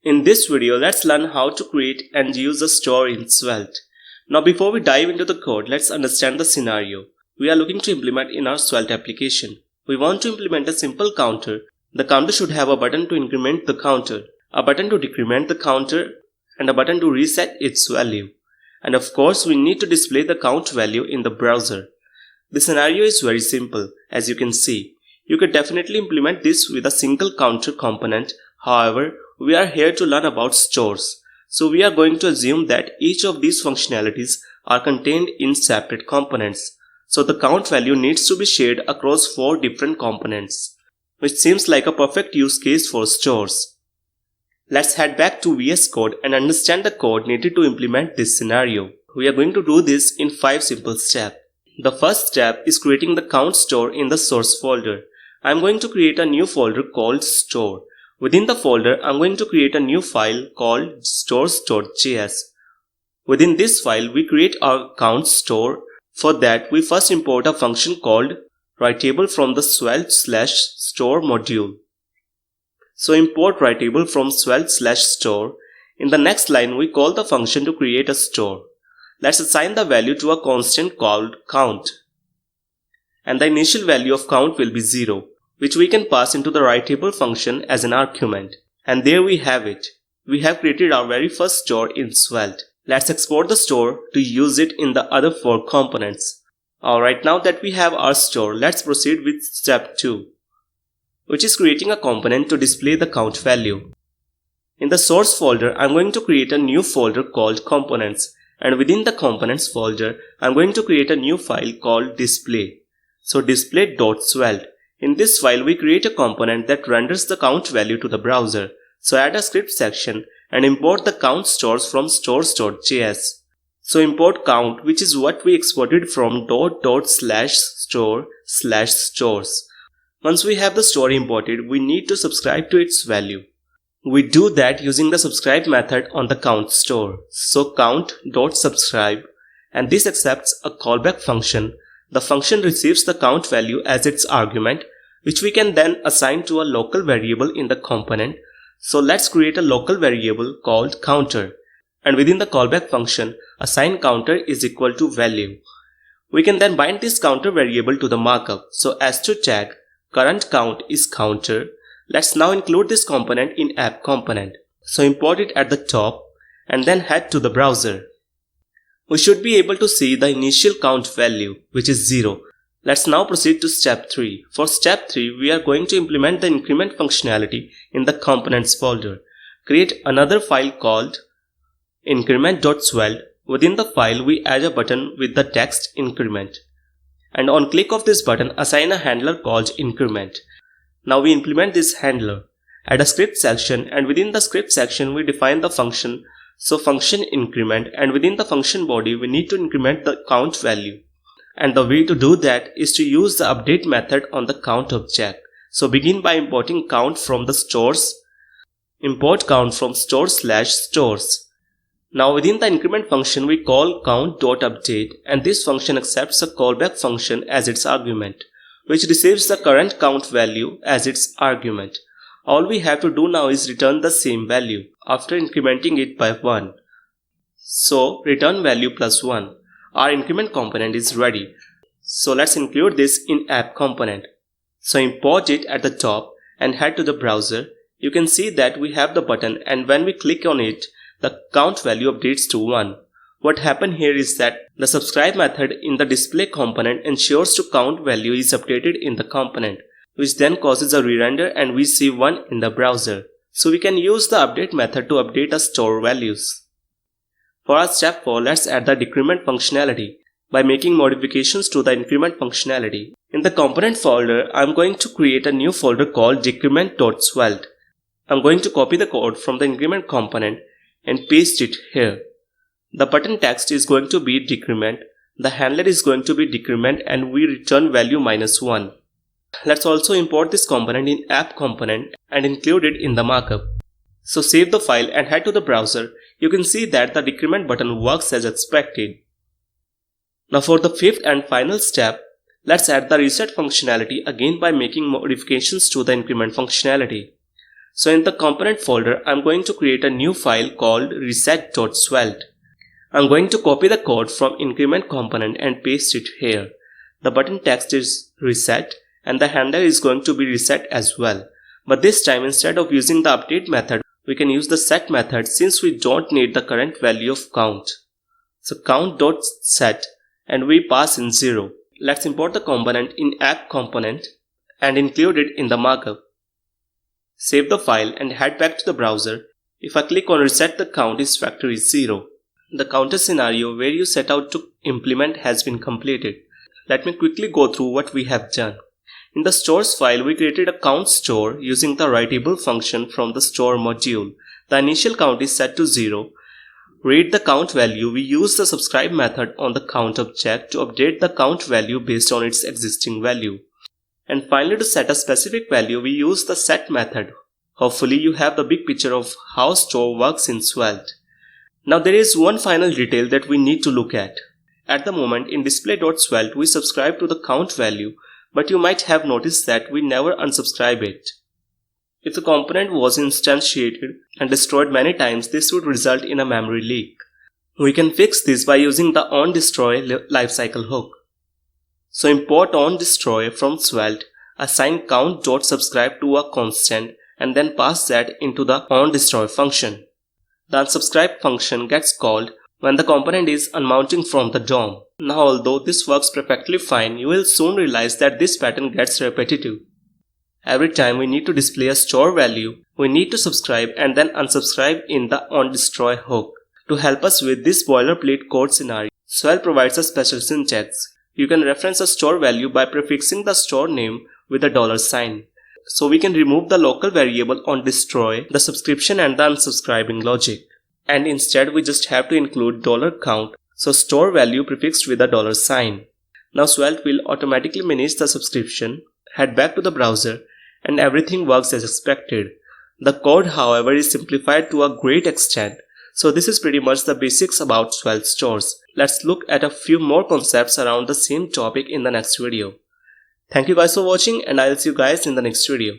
In this video, let's learn how to create and use a store in Svelte. Now before we dive into the code, let's understand the scenario we are looking to implement in our Svelte application. We want to implement a simple counter. The counter should have a button to increment the counter, a button to decrement the counter, and a button to reset its value. And of course, we need to display the count value in the browser. The scenario is very simple, as you can see. You could definitely implement this with a single counter component. However, we are here to learn about stores. So we are going to assume that each of these functionalities are contained in separate components. So the count value needs to be shared across 4 different components, which seems like a perfect use case for stores. Let's head back to VS Code and understand the code needed to implement this scenario. We are going to do this in 5 simple steps. The first step is creating the count store in the source folder. I am going to create a new folder called store. Within the folder, I am going to create a new file called stores.js. Within this file, we create our count store. For that, we first import a function called Writable from the Svelte/store module. So import Writable from Svelte/store. In the next line, we call the function to create a store. Let's assign the value to a constant called count. And the initial value of count will be 0, which we can pass into the Writable function as an argument. And there we have it. We have created our very first store in Svelte. Let's export the store to use it in the other 4 components. Alright, now that we have our store, let's proceed with step 2, which is creating a component to display the count value. In the source folder, I'm going to create a new folder called components. And within the components folder, I'm going to create a new file called display. So display.svelte. In this file, we create a component that renders the count value to the browser. So add a script section and import the count stores from stores.js. So import count, which is what we exported from /store/stores. Once we have the store imported, we need to subscribe to its value. We do that using the subscribe method on the count store. So count.subscribe, and this accepts a callback function. The function receives the count value as its argument, which we can then assign to a local variable in the component. So let's create a local variable called counter. And within the callback function, assign counter is equal to value. We can then bind this counter variable to the markup. So as to tag, current count is counter. Let's now include this component in app component. So import it at the top and then head to the browser. We should be able to see the initial count value, which is 0. Let's now proceed to step 3. For step 3, we are going to implement the increment functionality in the components folder. Create another file called increment.svelte. Within the file, we add a button with the text increment. And on click of this button, assign a handler called increment. Now we implement this handler. Add a script section, and within the script section, we define the function. So function increment, and within the function body, we need to increment the count value. And the way to do that is to use the update method on the count object. So begin by importing count from the stores. Import count from store/stores. Now within the increment function, we call count.update, and this function accepts a callback function as its argument, which receives the current count value as its argument. All we have to do now is return the same value after incrementing it by 1. So return value plus 1. Our increment component is ready. So let's include this in app component. So import it at the top and head to the browser. You can see that we have the button, and when we click on it, the count value updates to 1. What happened here is that the subscribe method in the display component ensures to count value is updated in the component, which then causes a re-render and we see 1 in the browser. So we can use the update method to update our store values. For our step 4, let's add the decrement functionality by making modifications to the increment functionality. In the component folder, I'm going to create a new folder called decrement.svelte. I'm going to copy the code from the increment component and paste it here. The button text is going to be decrement, the handler is going to be decrement, and we return value -1. Let's also import this component in app component and include it in the markup. So save the file and head to the browser. You can see that the decrement button works as expected. Now for the 5th and final step, let's add the reset functionality again by making modifications to the increment functionality. So in the component folder, I'm going to create a new file called reset.svelte. I'm going to copy the code from increment component and paste it here. The button text is reset and the handler is going to be reset as well. But this time, instead of using the update method, we can use the set method since we don't need the current value of count. So count.set and we pass in 0. Let's import the component in app component and include it in the markup. Save the file and head back to the browser. If I click on reset, the count is factory 0. The counter scenario where you set out to implement has been completed. Let me quickly go through what we have done. In the stores file, we created a count store using the writable function from the store module. The initial count is set to 0. Read the count value. We use the subscribe method on the count object to update the count value based on its existing value. And finally, to set a specific value, we use the set method. Hopefully, you have the big picture of how store works in Svelte. Now, there is one final detail that we need to look at. At the moment, in display.svelte, we subscribe to the count value, but you might have noticed that we never unsubscribe it. If the component was instantiated and destroyed many times, this would result in a memory leak. We can fix this by using the onDestroy lifecycle hook. So import onDestroy from Svelte, assign count.subscribe to a constant and then pass that into the onDestroy function. The unsubscribe function gets called when the component is unmounting from the DOM. Now, although this works perfectly fine, you will soon realize that this pattern gets repetitive. Every time we need to display a store value, we need to subscribe and then unsubscribe in the onDestroy hook. To help us with this boilerplate code scenario, Svelte provides a special syntax. You can reference a store value by prefixing the store name with a $sign. So we can remove the local variable onDestroy, the subscription and the unsubscribing logic. And instead we just have to include $count, so store value prefixed with a $sign. Now Svelte will automatically manage the subscription, head back to the browser, and everything works as expected. The code, however, is simplified to a great extent. So this is pretty much the basics about Svelte stores. Let's look at a few more concepts around the same topic in the next video. Thank you guys for watching and I'll see you guys in the next video.